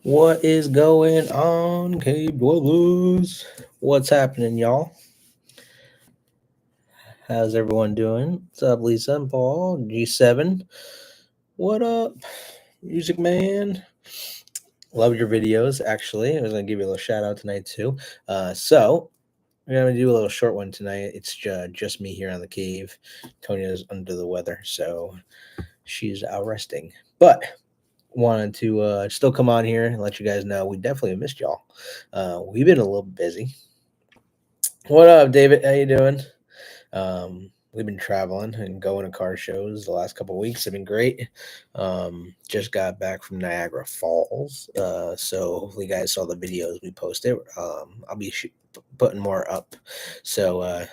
What is going on, cave dwellers? What's happening, y'all? How's everyone doing? What's up, Lisa and Paul? G7. What up, Music Man? Love your videos, actually. I was going to give you a little shout out tonight, too. So, we're going to do a little short one tonight. It's just me here on the cave. Tonia's under the weather, so she's out resting. But wanted to still come on here and let you guys know we definitely missed y'all. We've been a little busy. What up, David? How you doing? We've been traveling and going to car shows the last couple of weeks. Have been great. Just got back from Niagara Falls, so hopefully you guys saw the videos we posted. I'll be putting more up. So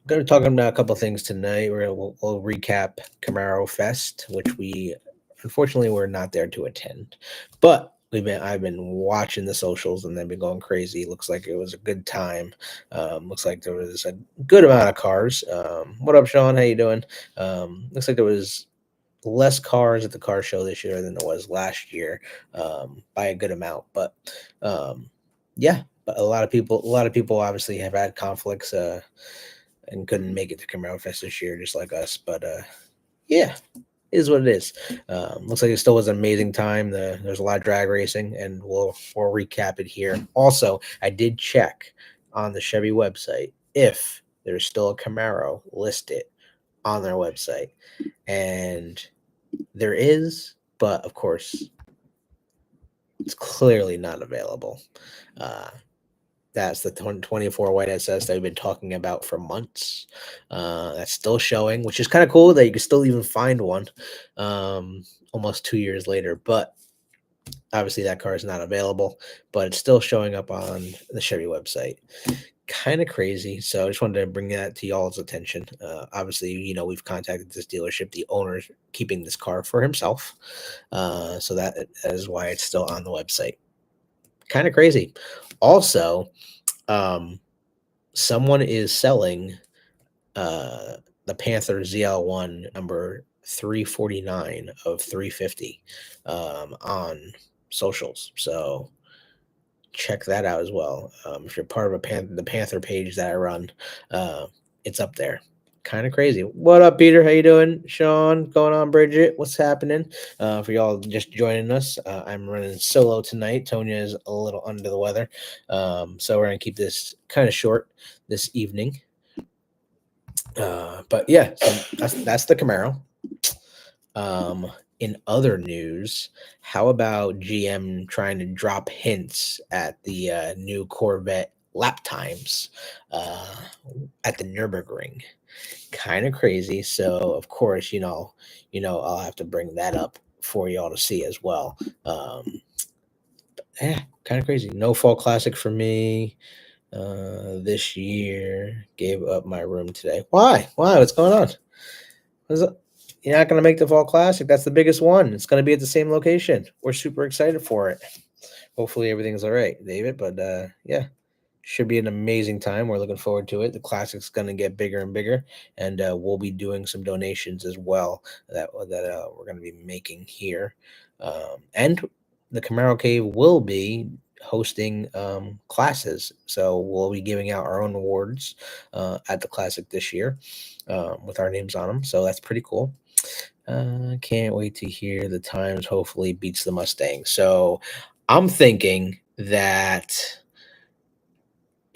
going to talk about a couple of things tonight. We'll recap Camaro Fest, which we unfortunately were not there to attend, but I've been watching the socials and they've been going crazy. Looks like it was a good time. Looks like there was a good amount of cars. What up, Sean? How you doing? Looks like there was less cars at the car show this year than there was last year, by a good amount. But yeah, but a lot of people obviously have had conflicts and couldn't make it to Camaro Fest this year, just like us. But yeah, is what it is. Looks like it still was an amazing time. There's a lot of drag racing, and we'll recap it here. Also, I did check on the Chevy website if there's still a Camaro listed on their website, and there is, but of course, it's clearly not available. That's the 24 white SS that we've been talking about for months. That's still showing, which is kind of cool that you can still even find one almost 2 years later. But obviously that car is not available, but it's still showing up on the Chevy website. Kind of crazy. So I just wanted to bring that to y'all's attention. Obviously, we've contacted this dealership. The owner's keeping this car for himself. So that is why it's still on the website. Kind of crazy. Also, someone is selling the Panther ZL1 number 349 of 350 on socials. So check that out as well. If you're part of the Panther page that I run, it's up there. Kind of crazy. What up, Peter? How you doing? Sean, going on, Bridget? What's happening? For y'all just joining us, I'm running solo tonight. Tonya is a little under the weather, so we're gonna keep this kind of short this evening. But yeah, so that's the Camaro. In other news, how about GM trying to drop hints at the new Corvette lap times at the Nürburgring? Kind of crazy. So of course, I'll have to bring that up for y'all to see as well. Yeah, kind of crazy. No fall classic for me this year. Gave up my room today. Why? What's going on? You're not going to make the fall classic. That's the biggest one. It's going to be at the same location. We're super excited for it. Hopefully everything's all right, David. But yeah, should be an amazing time. We're looking forward to it. The classic's going to get bigger and bigger, and we'll be doing some donations as well that we're going to be making here. And the Camaro Cave will be hosting classes, so we'll be giving out our own awards at the classic this year with our names on them. So that's pretty cool. Can't wait to hear the times. Hopefully beats the Mustang. So I'm thinking that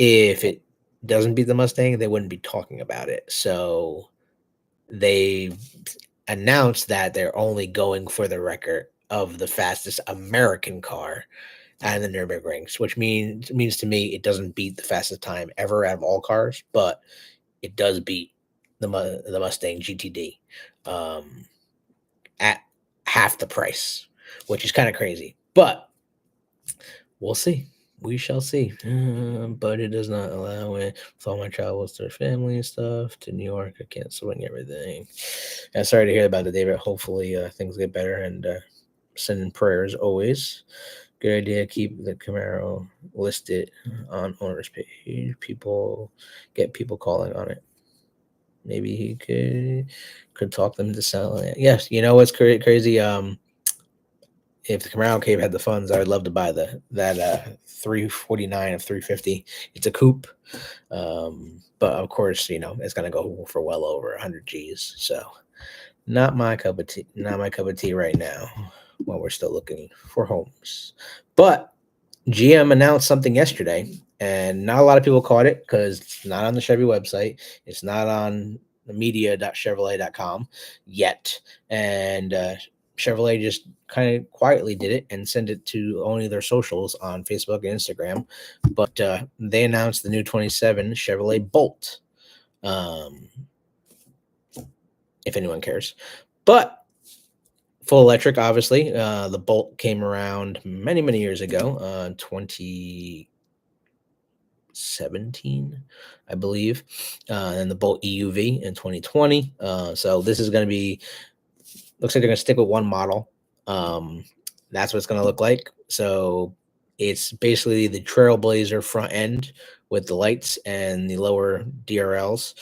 if it doesn't beat the Mustang, they wouldn't be talking about it. So they announced that they're only going for the record of the fastest American car at the Nürburgring, which means to me it doesn't beat the fastest time ever out of all cars, but it does beat the Mustang GTD at half the price, which is kind of crazy. But we'll see. We shall see. But it does not allow it with all my travels to family and stuff to New York. I can't swing everything. Yeah, sorry to hear about it, David. Hopefully things get better, and sending prayers always. Good idea. Keep the Camaro listed on owner's page. Get people calling on it. Maybe he could talk them into selling it. Yes, what's crazy? if the Camaro Cave had the funds, I would love to buy that 349 of 350. It's a coupe, but of course, it's gonna go for well over 100 G's. So not my cup of tea. Not my cup of tea right now. While we're still looking for homes, but GM announced something yesterday, and not a lot of people caught it because it's not on the Chevy website. It's not on the media.chevrolet.com yet. And Chevrolet just kind of quietly did it and sent it to only their socials on Facebook and Instagram. But they announced the new 27 Chevrolet Bolt, if anyone cares. But full electric, obviously. The Bolt came around many, many years ago, 2017, I believe, and the Bolt EUV in 2020. So this is going to be, looks like they're going to stick with one model. That's what it's going to look like. So it's basically the Trailblazer front end with the lights and the lower DRLs.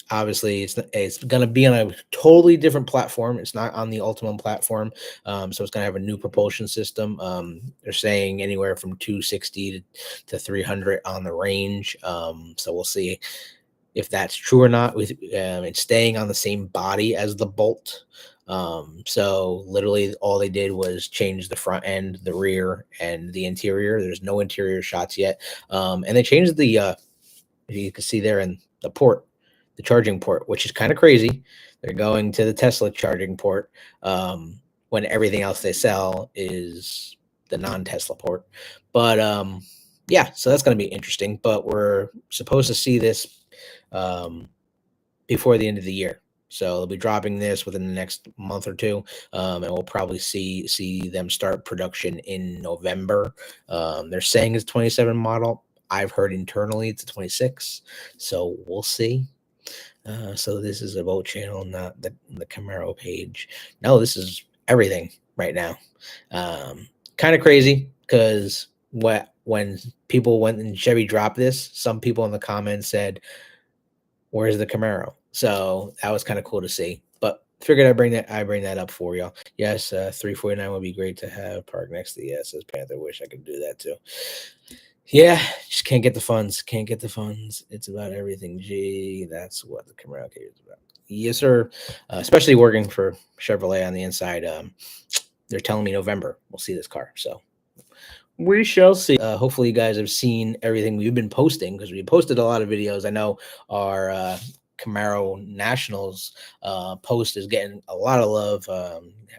Obviously, it's going to be on a totally different platform. It's not on the Ultimum platform, so it's going to have a new propulsion system. They're saying anywhere from 260 to 300 on the range. So we'll see if that's true or not. With it's staying on the same body as the Bolt. So literally all they did was change the front end, the rear, and the interior. There's no interior shots yet, and they changed the. You can see there in the port. The charging port, which is kind of crazy. They're going to the Tesla charging port when everything else they sell is the non-Tesla port. But yeah, so that's going to be interesting. But we're supposed to see this before the end of the year. So they'll be dropping this within the next month or two, and we'll probably see them start production in November. They're saying it's 27 model. I've heard internally it's a 26, so we'll see. So this is a Bolt channel, not the Camaro page. No, this is everything right now. Kind of crazy because when people went and Chevy dropped this, some people in the comments said, "Where's the Camaro?" So that was kind of cool to see. But figured I'd bring that up for y'all. Yes, 349 would be great to have parked next to the says Panther. Wish I could do that too. Yeah, just can't get the funds. Can't get the funds. It's about everything. Gee, that's what the Camaro Cave is about. Yes, sir. Especially working for Chevrolet on the inside. They're telling me November we'll see this car. So we shall see. Hopefully, you guys have seen everything we've been posting because we posted a lot of videos. I know our Camaro Nationals post is getting a lot of love.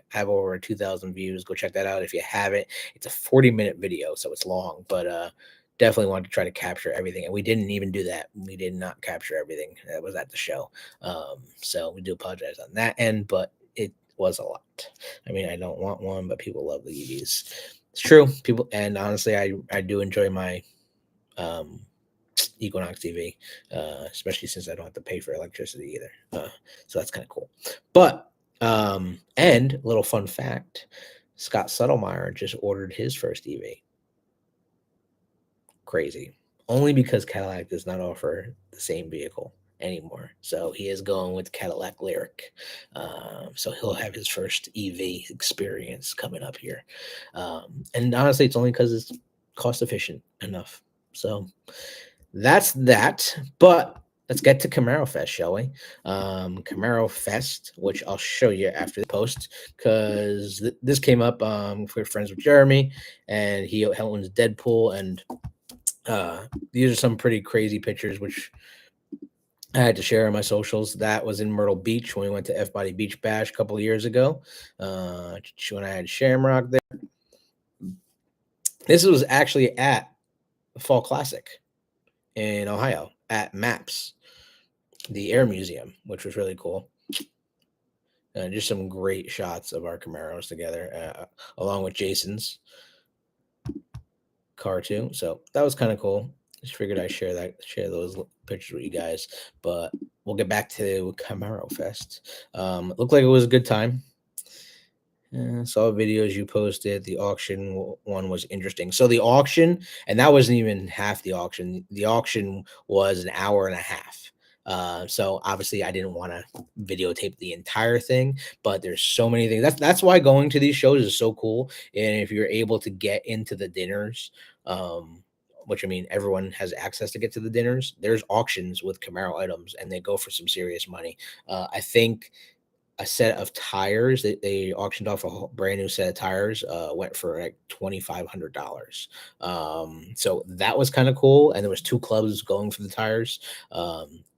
Have over 2,000 views. Go check that out if you haven't. It's a 40-minute video, so it's long, but definitely wanted to try to capture everything, and we didn't even do that. We did not capture everything that was at the show, so we do apologize on that end, but it was a lot. I mean, I don't want one, but people love the EVs. It's true, people, and honestly, I do enjoy my Equinox TV, especially since I don't have to pay for electricity either. So that's kind of cool. But and a little fun fact: Scott Suttlemeyer just ordered his first EV. Crazy. Only because Cadillac does not offer the same vehicle anymore. So he is going with Cadillac Lyric. So he'll have his first EV experience coming up here. And honestly, it's only because it's cost efficient enough. So that's that. But let's get to Camaro Fest, shall we? Camaro Fest, which I'll show you after the post, because this came up. We're friends with Jeremy, and he owns Deadpool, and these are some pretty crazy pictures, which I had to share on my socials. That was in Myrtle Beach when we went to F-Body Beach Bash a couple of years ago, when I had Shamrock there. This was actually at the Fall Classic in Ohio at MAPS, the Air Museum, which was really cool. Just some great shots of our Camaros together, along with Jason's car too. So that was kind of cool. Just figured I'd share those pictures with you guys. But we'll get back to Camaro Fest. It looked like it was a good time. Saw videos you posted. The auction one was interesting. So the auction, and that wasn't even half the auction. The auction was an hour and a half. So obviously I didn't want to videotape the entire thing, but there's so many things. That's why going to these shows is so cool. And if you're able to get into the dinners, which I mean, everyone has access to get to the dinners. There's auctions with Camaro items, and they go for some serious money. I think a set of tires that they auctioned off brand new set of tires went for like $2,500. So that was kind of cool. And there was two clubs going for the tires.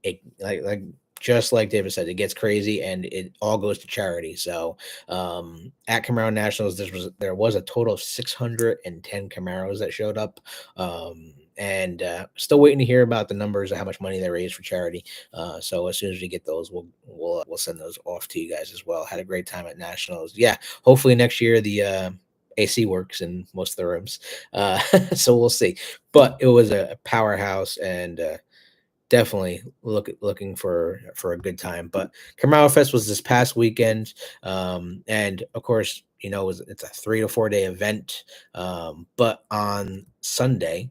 It like just like David said, it gets crazy and it all goes to charity. So at Camaro Nationals, there was a total of 610 Camaros that showed up. And still waiting to hear about the numbers of how much money they raised for charity. So as soon as we get those, we'll send those off to you guys as well. Had a great time at Nationals. Yeah, hopefully next year the AC works in most of the rooms. So we'll see. But it was a powerhouse and definitely looking for a good time. But Camaro Fest was this past weekend, and of course, it's a 3 to 4 day event. But on Sunday,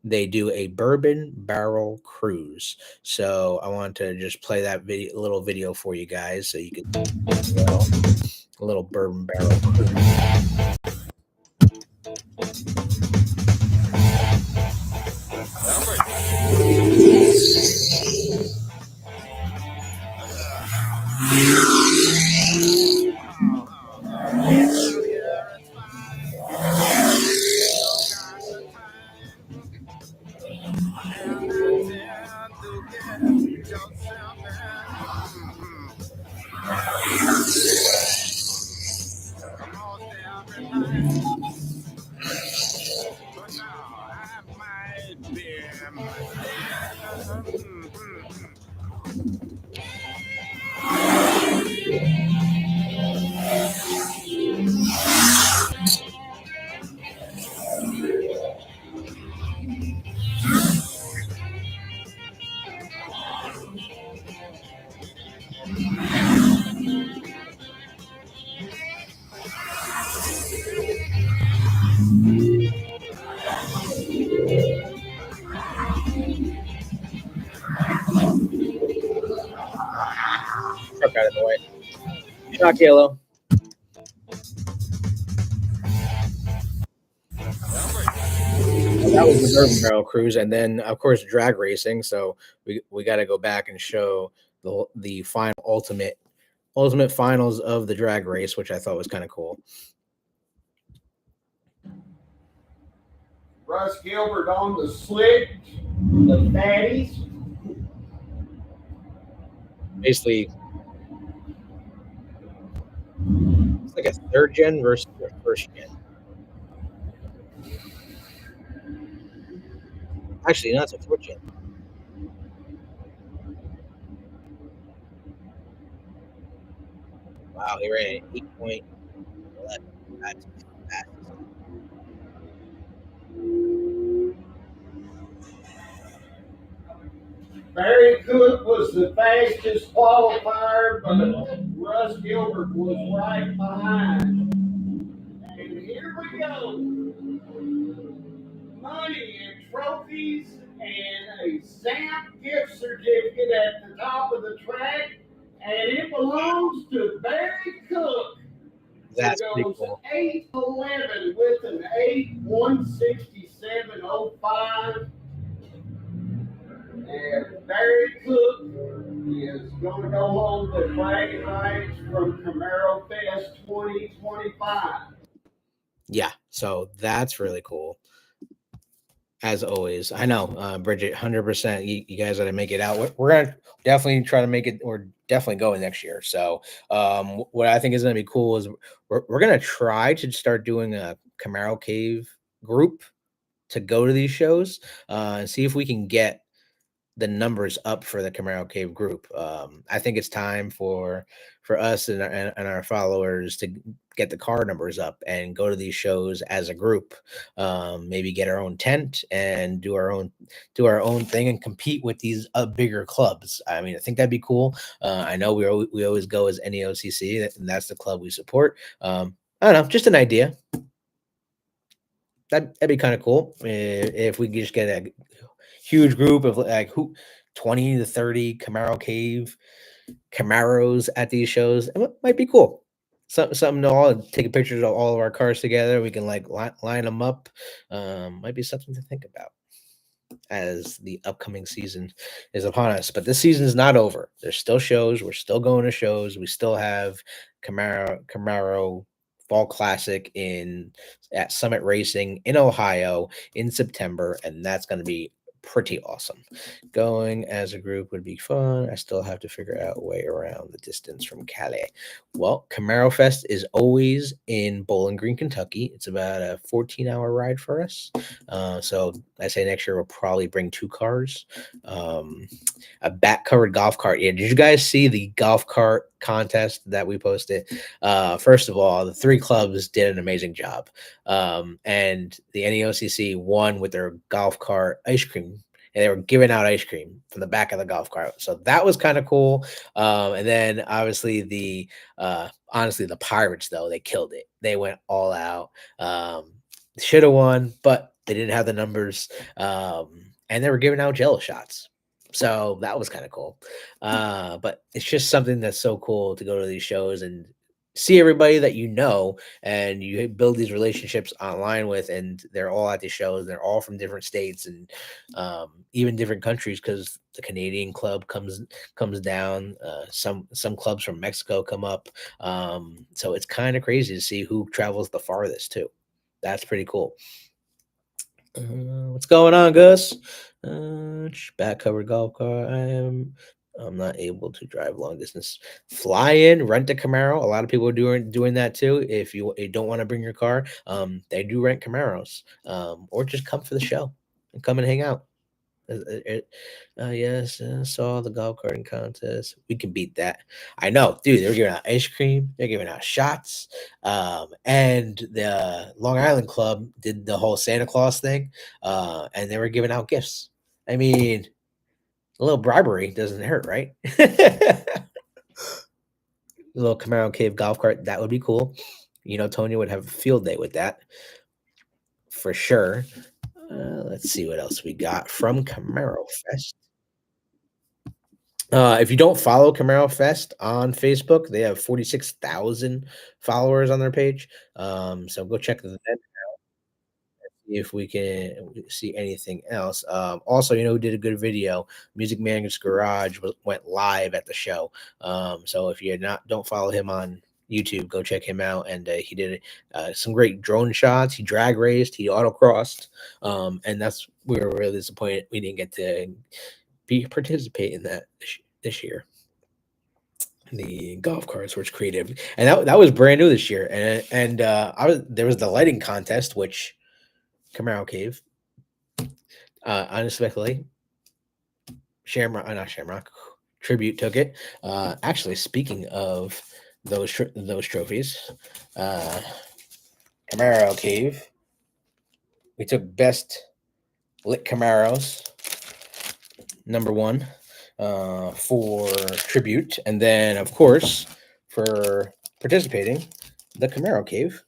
they do a bourbon barrel cruise. So I want to just play that little video for you guys so you can a little bourbon barrel cruise. Truck out of the way. Shock yellow. That was the bourbon barrel cruise, and then of course drag racing. So we got to go back and show the final ultimate finals of the drag race, which I thought was kind of cool. Russ Gilbert on the slick, the fatties. Basically, it's like a third gen versus a first gen. Actually, no, it's a fourth gen. Wow, he ran an 8.11. That's fast. Barry Cook was the fastest qualifier, but Russ Gilbert was right behind. And here we go. Money and trophies and a stamp gift certificate at the top of the track. And it belongs to Barry Cook. That's It pretty goes cool. 8:11 with an 8:167.05. And Barry Cook is going to go home with bragging rights from Camaro Fest 2025. Yeah, so that's really cool. As always, I know, Bridget, 100%. You guys got to make it out. We're gonna definitely try to make it. We're definitely going next year. So, what I think is gonna be cool is we're gonna try to start doing a Camaro Cave group to go to these shows, and see if we can get the numbers up for the Camaro Cave group. I think it's time for us and our followers to get the car numbers up and go to these shows as a group. Maybe get our own tent and do our own thing and compete with these bigger clubs. I mean, I think that'd be cool. I know we always go as NEOCC, and that's the club we support. I don't know, just an idea. That'd be kind of cool if we could just get a huge group of like 20 to 30 Camaro Cave Camaros at these shows. It might be cool. Something to all take pictures of all of our cars together. We can like line them up. Might be something to think about as the upcoming season is upon us. But this season is not over. There's still shows. We're still going to shows. We still have Camaro Fall Classic at Summit Racing in Ohio in September, and that's going to be pretty awesome. Going as a group would be fun. I still have to figure out a way around the distance from Cali. Well, Camaro Fest is always in Bowling Green, Kentucky. It's about a 14-hour ride for us. So I say next year we'll probably bring 2 cars. A back-covered golf cart. Yeah, did you guys see the golf cart contest that we posted? First of all, the 3 clubs did an amazing job. And the NEOCC won with their golf cart ice cream. And they were giving out ice cream from the back of the golf cart. So that was kind of cool. And then obviously the Pirates, though, they killed it. They went all out. Should have won, but they didn't have the numbers. And they were giving out Jello shots. So that was kind of cool. But it's just something that's so cool to go to these shows and see everybody that you know, and you build these relationships online with, and they're all at the shows. They're all from different states and even different countries, because the Canadian club comes down. Some clubs from Mexico come up. So it's kind of crazy to see who travels the farthest too. That's pretty cool. What's going on, Gus? Back covered golf car. I'm not able to drive long distance. Fly in, rent a Camaro. A lot of people are doing that too. If you don't want to bring your car, they do rent Camaros, or just come for the show and come and hang out. Yes, saw the golf carting contest. We can beat that. I know, dude. They're giving out ice cream. They're giving out shots. And the Long Island Club did the whole Santa Claus thing, and they were giving out gifts. I mean, a little bribery doesn't hurt, right? A little Camaro Cave golf cart, that would be cool. Tony would have a field day with that for sure. Let's see what else we got from Camaro Fest. If you don't follow Camaro Fest on Facebook, they have 46,000 followers on their page. So go check them out. See if we can see anything else. Also, who did a good video? Music Man's Garage went live at the show. So if you don't follow him on YouTube, go check him out. And he did some great drone shots. He drag raced. He autocrossed. And we were really disappointed we didn't get to participate in that this year. The golf carts were creative, and that was brand new this year. And there was the lighting contest, which Camaro Cave, unexpectedly, Shamrock Tribute took it. Actually, speaking of those trophies, Camaro Cave, we took best lit Camaros, number 1, for tribute, and then of course for participating, the Camaro Cave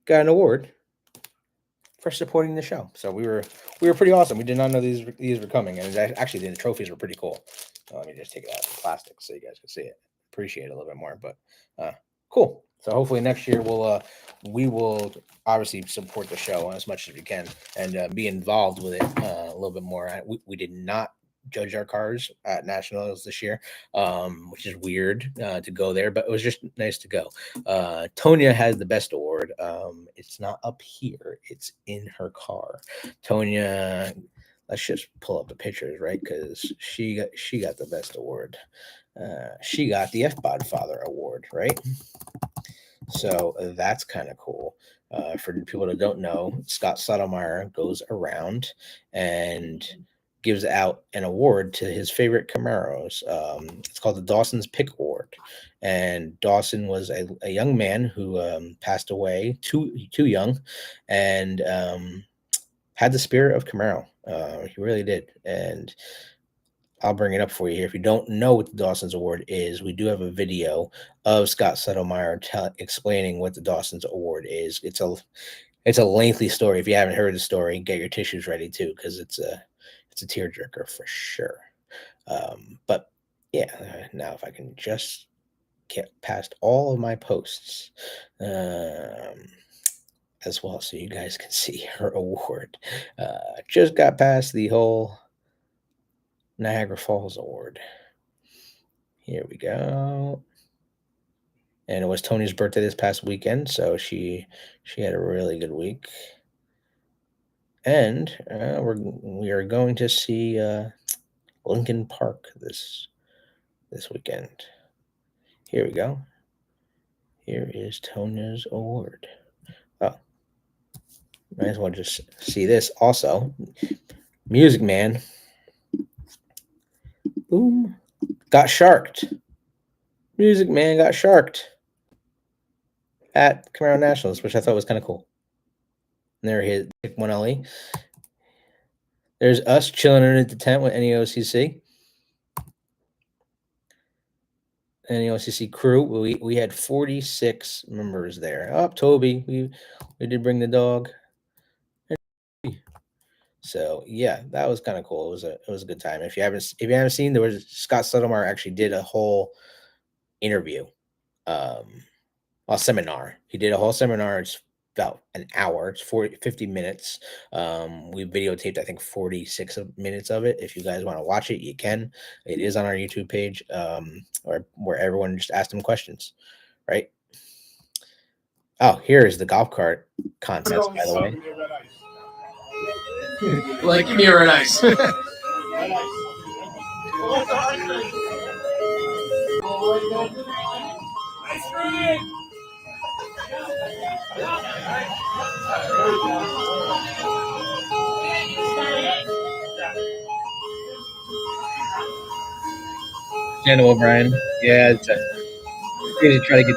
got an award for supporting the show. So we were pretty awesome. We did not know these were coming, and actually the trophies were pretty cool. Let me just take it out of the plastic so you guys can see it. Appreciate it a little bit more, but cool. So hopefully next year we will obviously support the show as much as we can and be involved with it a little bit more. We did not judge our cars at Nationals this year, which is weird to go there, but it was just nice to go. Tonya has the best award. It's not up here, it's in her car. Tonya, let's just pull up the pictures, right? Because she got the best award. She got the F-Bod Father Award, right? So that's kind of cool. For people that don't know, Scott Sotomayor goes around and gives out an award to his favorite Camaros. It's called the Dawson's Pick Award. And Dawson was a young man who passed away too young, and had the spirit of Camaro. He really did. And I'll bring it up for you here. If you don't know what the Dawson's Award is, we do have a video of Scott Sotomayor explaining what the Dawson's Award is. It's a lengthy story. If you haven't heard the story, get your tissues ready too, because it's it's a tearjerker for sure. But yeah, now if I can just get past all of my posts as well so you guys can see her award. Just got past the whole Niagara Falls award. Here we go. And it was Tony's birthday this past weekend, so she had a really good week. And we are going to see Lincoln Park this weekend. Here we go. Here is Tony's award. Oh, might as well just see this. Also, Music Man, boom, got sharked. Music Man got sharked at Camaro Nationals, which I thought was kind of cool. And there he is, 1LE. There's us chilling underneath the tent with NEOCC. NEOCC crew. We had 46 members there. Oh, Toby, we did bring the dog. So yeah, that was kind of cool. It was a good time. If you haven't seen, there was Scott Suttermeyer actually did a whole interview, a seminar. He did a whole seminar. It's about an hour. It's 50 minutes. We videotaped, I think, 46 minutes of it. If you guys want to watch it, you can. It is on our YouTube page, or where everyone just asked him questions, right? Oh, here is the golf cart contest, by the way. Like, give me a red ice. Daniel O'Brien. Yeah, it's to try to get.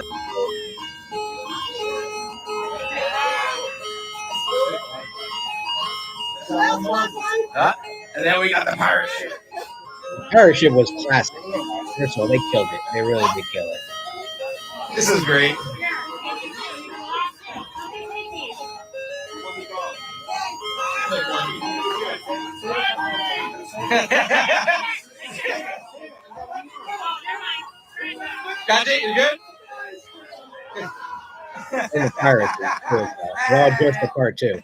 And then we got the pirate ship. Pirate ship was classic. First of all, they killed it. They really did kill it. This is great. Got it? You good? And the pirates is cool. They're all dressed the part too.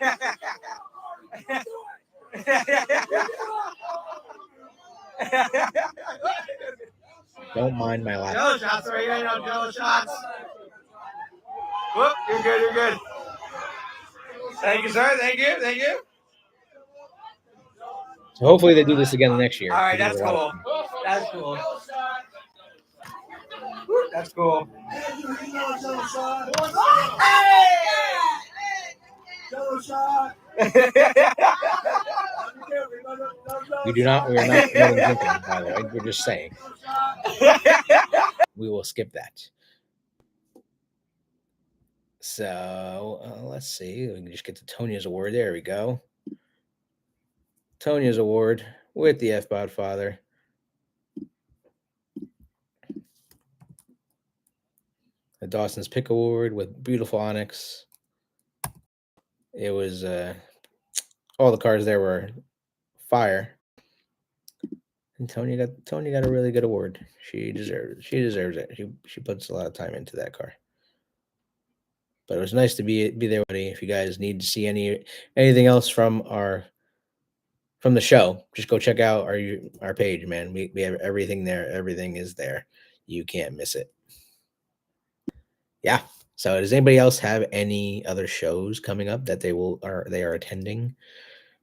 Don't mind my laugh. Jello shots, right? You ain't no jello shots. Whoop, you're good, you're good. Thank you, sir. Thank you, thank you. So hopefully they do this again next year. All right, that's cool. That's cool. That's cool. We are not drinking, by the way. We're just saying. We will skip that. So let's see. We can just get to Tonia's award. There we go. Tonia's award with the F-Bod Father. The Dawson's Pick Award with beautiful Onyx. It was all the cars there were fire. And Tony got a really good award. She deserves it. She puts a lot of time into that car. But it was nice to be there, buddy. If you guys need to see anything else from the show, just go check out our page, man. We have everything there. Everything is there. You can't miss it. Yeah. So does anybody else have any other shows coming up that they are attending?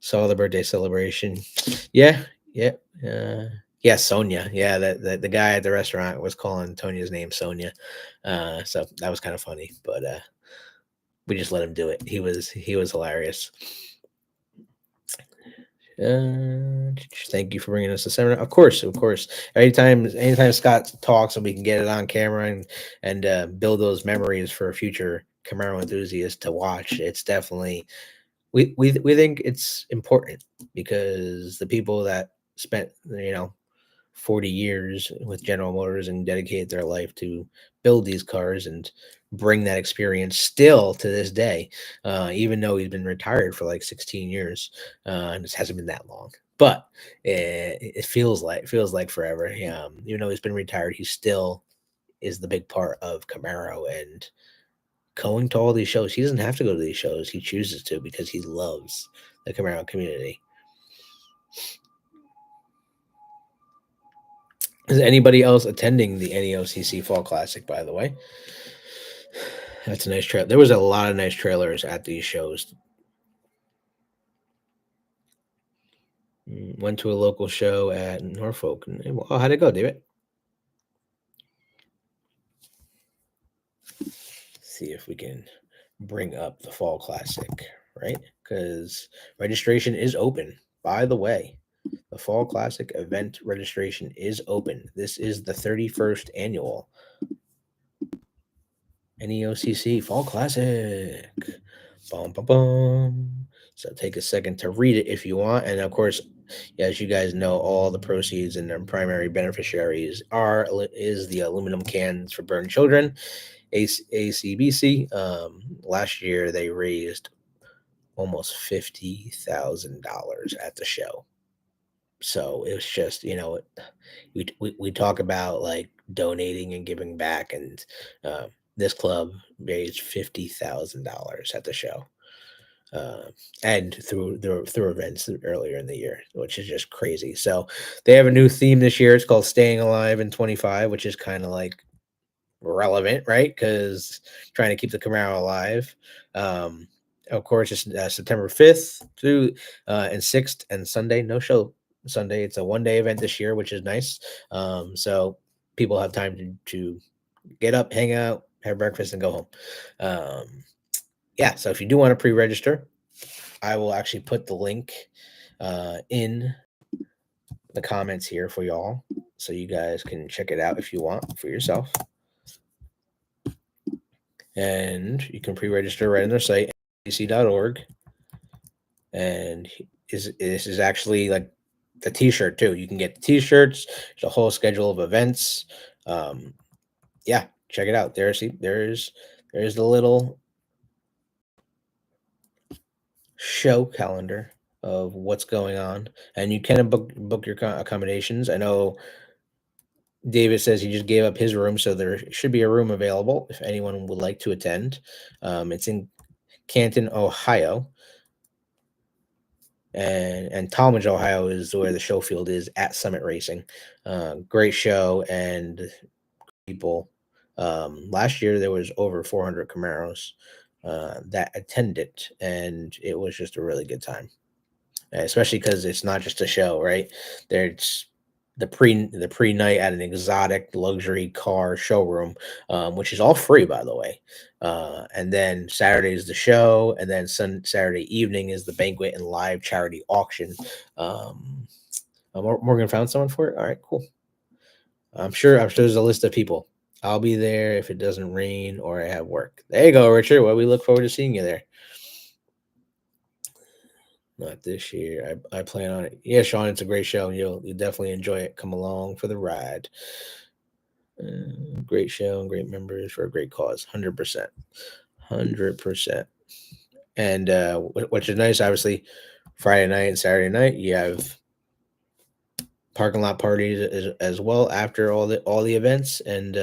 Saw the birthday celebration. Yeah. Sonia. Yeah, that the guy at the restaurant was calling Tonia's name Sonia. So that was kind of funny, but we just let him do it. He was hilarious. Thank you for bringing us the seminar. Of course. Anytime Scott talks and we can get it on camera and build those memories for future Camaro enthusiasts to watch, it's definitely we think it's important because the people that spent 40 years with General Motors and dedicated their life to build these cars and bring that experience still to this day, even though he's been retired for like 16 years, and this hasn't been that long, but it feels like forever. Even though he's been retired, he still is the big part of Camaro and going to all these shows. He doesn't have to go to these shows; he chooses to because he loves the Camaro community. Is anybody else attending the NEOCC Fall Classic, by the way? That's a nice trailer. There was a lot of nice trailers at these shows. Went to a local show at Norfolk. Oh, how'd it go, David? See if we can bring up the Fall Classic, right? Because registration is open, by the way. The Fall Classic event registration is open. This is the 31st annual NEOCC Fall Classic. Bum, bum, bum. So take a second to read it if you want. And of course, as you guys know, all the proceeds and their primary beneficiaries is the aluminum cans for burn children, ACBC. Last year they raised almost $50,000 at the show. So it was just, we talk about like donating and giving back, and this club raised $50,000 at the show, and through events earlier in the year, which is just crazy. So they have a new theme this year. It's called "Staying Alive in 25," which is kind of like relevant, right? Because trying to keep the Camaro alive. Of course, it's September 5th through and 6th and Sunday. No show Sunday. It's a one-day event this year, which is nice. So people have time to get up, hang out, have breakfast, and go home. Yeah, so if you do want to pre-register, I will actually put the link in the comments here for y'all, so you guys can check it out if you want for yourself. And you can pre-register right on their site, NEOCC.org. And this is actually like the t-shirt too. You can get the t-shirts. There's a whole schedule of events. Yeah, check it out. There's the little show calendar of what's going on, and you can book your accommodations. I know David says he just gave up his room, so there should be a room available if anyone would like to attend. It's in Canton, Ohio. And Talmadge, Ohio is where the show field is at Summit Racing. Great show and people. Last year there was over 400 Camaros that attended, and it was just a really good time. Especially because it's not just a show, right? There's the pre-night at an exotic luxury car showroom, which is all free, by the way. And then Saturday is the show, and then Saturday evening is the banquet and live charity auction. Morgan found someone for it. All right, cool. I'm sure there's a list of people. I'll be there if it doesn't rain or I have work. There you go, Richard. Well, we look forward to seeing you there. Not this year. I plan on it. Yeah, Sean, it's a great show. You'll definitely enjoy it. Come along for the ride. Great show and great members for a great cause. 100%. 100%. And which is nice, obviously, Friday night and Saturday night, you have parking lot parties as well after all the events, and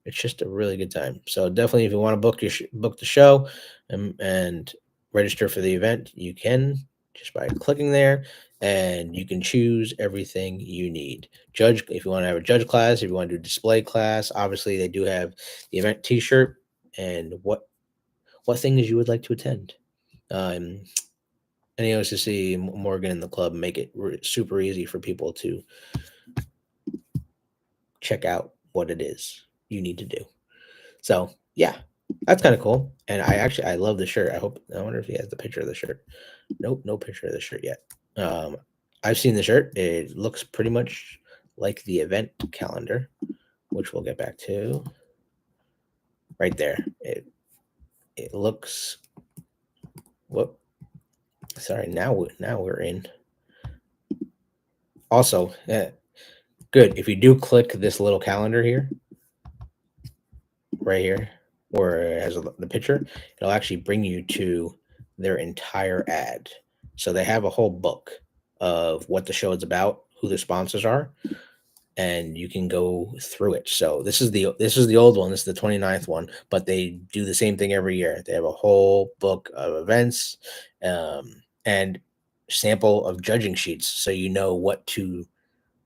it's just a really good time. So definitely, if you want to book the show and register for the event, you can just by clicking there, and you can choose everything you need. If you want to have a judge class, if you want to do display class, obviously they do have the event t-shirt and what things you would like to attend. NEOCC, Morgan, and the club make it super easy for people to check out what it is you need to do. So yeah, that's kind of cool. And I love the shirt. I wonder if he has the picture of the shirt. Nope, no picture of the shirt yet. I've seen the shirt. It looks pretty much like the event calendar, which we'll get back to. Right there. It looks. Whoop. Sorry. Now we're in. Also, good. If you do click this little calendar here, right here, where it has the picture, it'll actually bring you to their entire ad. So they have a whole book of what the show is about, who the sponsors are, and you can go through it. So this is the old one. This is the 29th one, but they do the same thing every year. They have a whole book of events and sample of judging sheets, so you know what to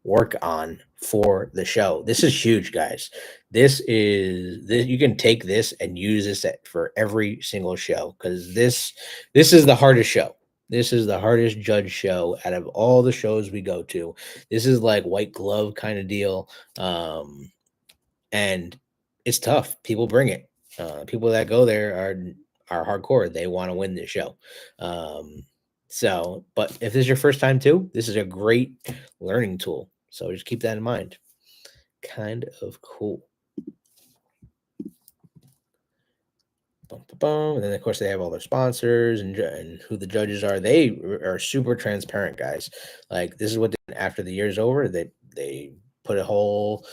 work on for the show. This is huge, guys. This you can take this and use this for every single show, because this is the hardest show. This is the hardest judge show out of all the shows we go to. This is like white glove kind of deal. And it's tough. People bring it. People that go there are hardcore. They want to win this show. So, but if this is your first time too, this is a great learning tool. So just keep that in mind. Kind of cool. And then of course they have all their sponsors and who the judges are. They are super transparent, guys. Like, this is what after the year's over, they put a whole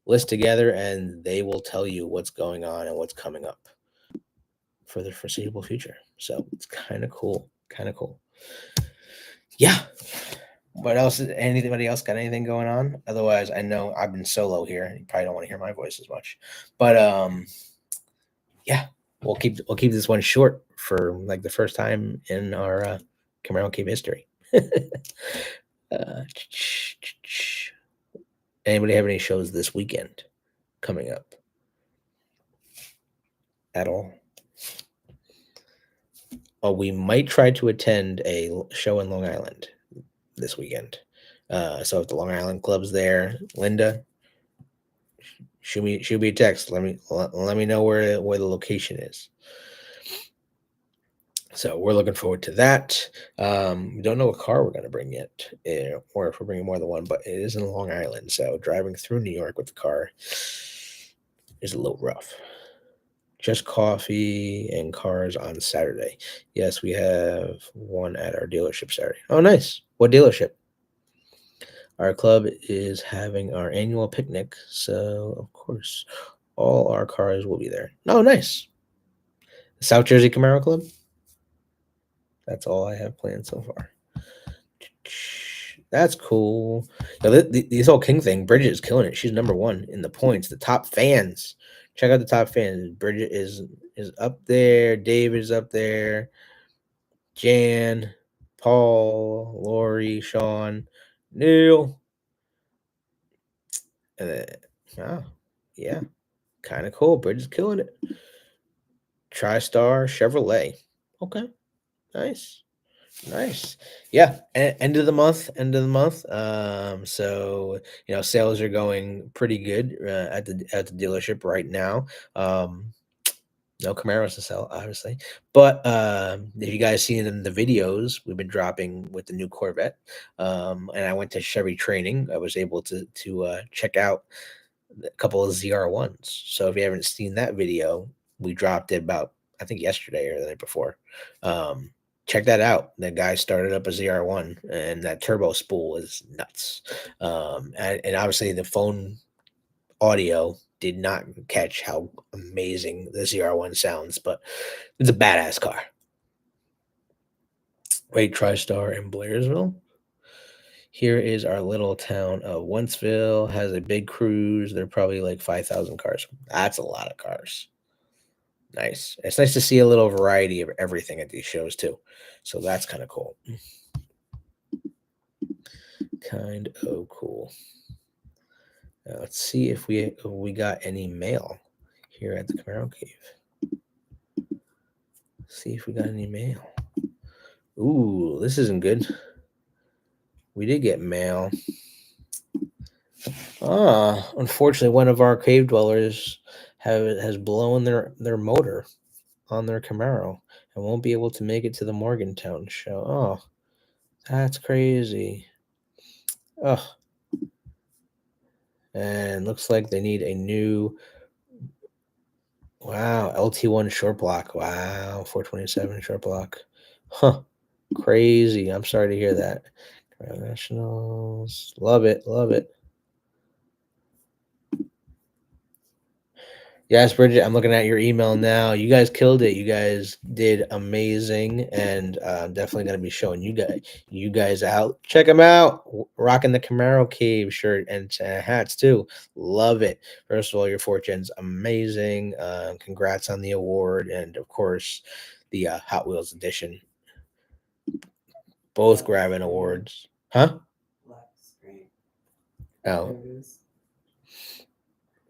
list together and they will tell you what's going on and what's coming up for the foreseeable future. So it's kind of cool. Yeah. What else? Anybody else got anything going on? Otherwise, I know I've been solo here. You probably don't want to hear my voice as much, but yeah, we'll keep this one short for like the first time in our Camaro Cave history. Anybody have any shows this weekend coming up at all? Oh, we might try to attend a show in Long Island this weekend. So if the Long Island Club's there, Linda, shoot me a text. Let me know where the location is. So we're looking forward to that. We don't know what car we're going to bring yet, or if we're bringing more than one, but it is in Long Island. So driving through New York with the car is a little rough. Just coffee and cars on Saturday. Yes, we have one at our dealership Saturday. Oh, nice. What dealership? Our club is having our annual picnic, so of course all our cars will be there. Oh, nice. South Jersey Camaro Club. That's all I have planned so far. That's cool. Now, this whole King thing, Bridget is killing it. She's number one in the points. The top fans. Check out the top fans. Bridget is up there. David is up there. Jan, Paul, Lori, Sean, Neil. And then, oh, yeah, kind of cool. Bridget's killing it. TriStar Chevrolet. Okay, nice. Yeah, end of the month. So sales are going pretty good at the dealership right now. No Camaros to sell, obviously, but if you guys seen in the videos we've been dropping with the new Corvette, and I went to Chevy training, I was able to check out a couple of ZR1s. So if you haven't seen that video, we dropped it about, I think, yesterday or the night before. Check that out. The guy started up a ZR1, and that turbo spool is nuts. And obviously the phone audio did not catch how amazing the ZR1 sounds, but it's a badass car. Wait, TriStar in Blairsville. Here is our little town of Wentzville. Has a big cruise. They're probably like 5,000 cars. That's a lot of cars. Nice. It's nice to see a little variety of everything at these shows too. So that's kind of cool. Kind of cool. Now let's see if we got any mail here at the Camaro Cave. See if we got any mail. Ooh, this isn't good. We did get mail. Unfortunately, one of our cave dwellers has blown their motor on their Camaro and won't be able to make it to the Morgantown show. Oh, that's crazy. Oh, and looks like they need a new, wow, LT1 short block. Wow, 427 short block. Huh, crazy. I'm sorry to hear that. Nationals, love it. Yes, Bridget, I'm looking at your email now. You guys killed it. You guys did amazing, and I'm definitely going to be showing you guys out. Check them out. Rocking the Camaro Cave shirt and hats too. Love it. First of all, your fortune's amazing. Congrats on the award, and of course, the Hot Wheels edition. Both grabbing awards, huh? Oh,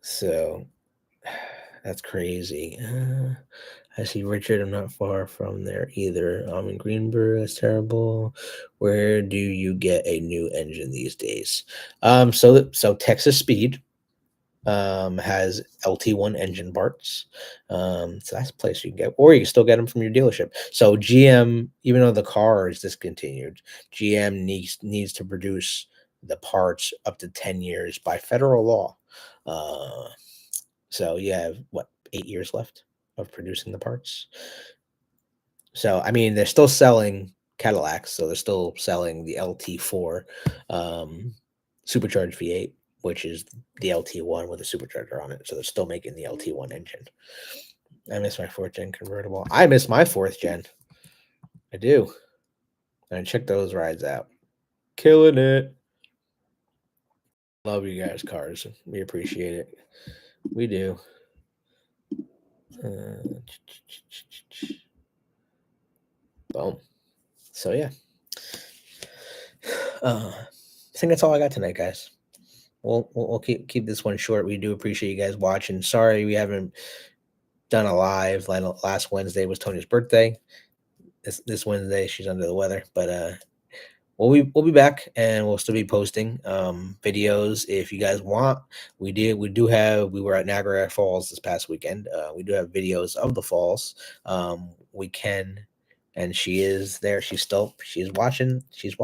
so that's crazy. I see Richard. I'm not far from there either. I'm in Greenberg. That's terrible. Where do you get a new engine these days? So Texas Speed has LT1 engine parts. So that's a place you can get, or you can still get them from your dealership. So GM, even though the car is discontinued, GM needs to produce the parts up to 10 years by federal law. So you have what, 8 years left of producing the parts. So I mean, they're still selling Cadillacs, so they're still selling the LT4 supercharged V8, which is the LT1 with a supercharger on it. So they're still making the LT1 engine. I miss my 4th gen convertible. I miss my 4th gen. I do. And check those rides out. Killing it. Love you guys' cars. We appreciate it. We do. Boom. So yeah. I think that's all I got tonight, guys. We'll keep this one short. We do appreciate you guys watching. Sorry we haven't done a live. Last Wednesday was Tony's birthday. This Wednesday she's under the weather, but we'll be back, and we'll still be posting videos if you guys want. We were at Niagara Falls this past weekend. We do have videos of the falls. We can, and she is there. She's watching. She's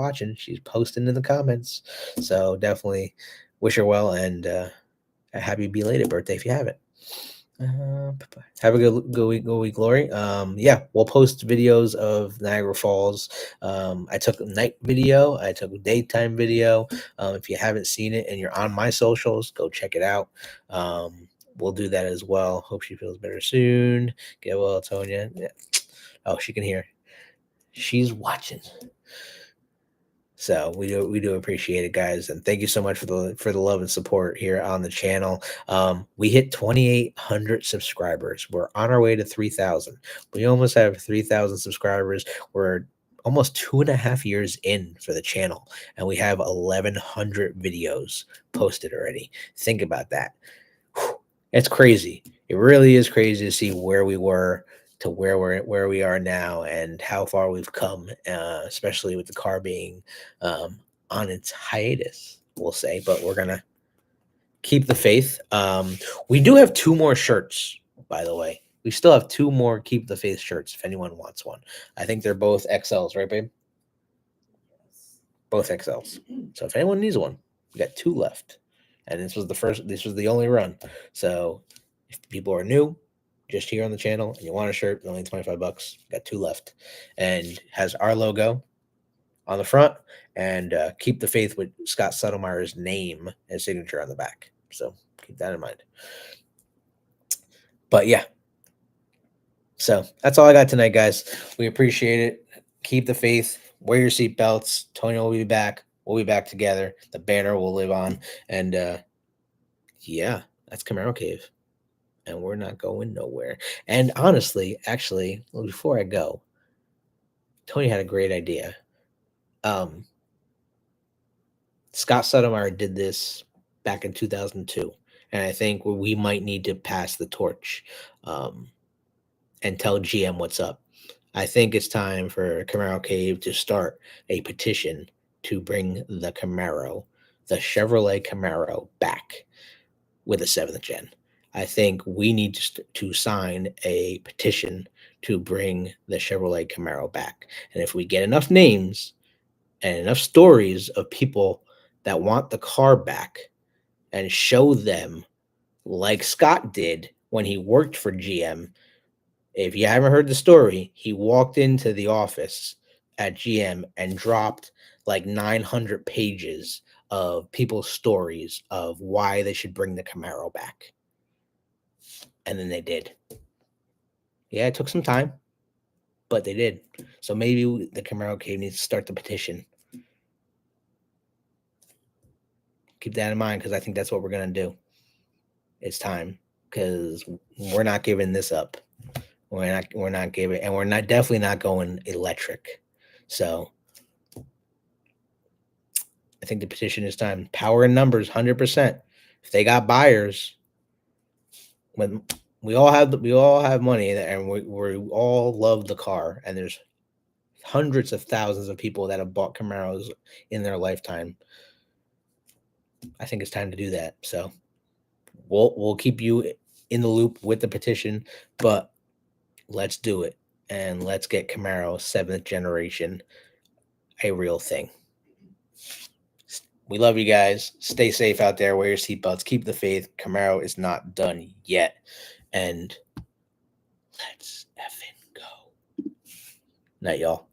posting in the comments. So definitely wish her well, and a happy belated birthday if you haven't. Have a good week, Glory. Yeah, we'll post videos of Niagara Falls. I took a night video, I took a daytime video. If you haven't seen it and you're on my socials, go check it out. We'll do that as well. Hope she feels better soon. Get well, Tonya. Yeah. Oh, she can hear. She's watching. So we do appreciate it, guys, and thank you so much for the love and support here on the channel. We hit 2,800 subscribers. We're on our way to 3,000. We almost have 3,000 subscribers. We're almost 2.5 years in for the channel, and we have 1,100 videos posted already. Think about that. Whew. It's crazy. It really is crazy to see where we were to where we are now and how far we've come, especially with the car being on its hiatus, we'll say, but we're gonna keep the faith. We do have 2 more shirts, by the way. We still have 2 more Keep the Faith shirts if anyone wants one. I think they're both XLs, right, babe? Both XLs. So if anyone needs one, we got 2 left. And this was the only run. So if people are new, just here on the channel, and you want a shirt, only $25. Got 2 left, and has our logo on the front, and Keep the Faith with Scott Suttelmeyer's name and signature on the back. So keep that in mind. But yeah, so that's all I got tonight, guys. We appreciate it. Keep the faith. Wear your seatbelts. Tony will be back. We'll be back together. The banner will live on, and yeah, that's Camaro Cave. And we're not going nowhere. And honestly, actually, before I go, Tony had a great idea. Scott Suttelmeyer did this back in 2002. And I think we might need to pass the torch and tell GM what's up. I think it's time for Camaro Cave to start a petition to bring the Chevrolet Camaro back with a 7th gen. I think we need to sign a petition to bring the Chevrolet Camaro back. And if we get enough names and enough stories of people that want the car back and show them, like Scott did when he worked for GM. If you haven't heard the story, he walked into the office at GM and dropped like 900 pages of people's stories of why they should bring the Camaro back. And then they did. Yeah, it took some time, but they did. So maybe the Camaro Cave needs to start the petition. Keep that in mind, because I think that's what we're going to do. It's time, because we're not giving this up. We're not giving, and we're definitely not going electric. So I think the petition is time. Power in numbers, 100%. If they got buyers, when we all have money, and we all love the car, and there's hundreds of thousands of people that have bought Camaros in their lifetime. I think it's time to do that. So we'll keep you in the loop with the petition, but let's do it, and let's get Camaro 7th generation a real thing. We love you guys. Stay safe out there. Wear your seatbelts. Keep the faith. Camaro is not done yet. And let's effing go. Night, y'all.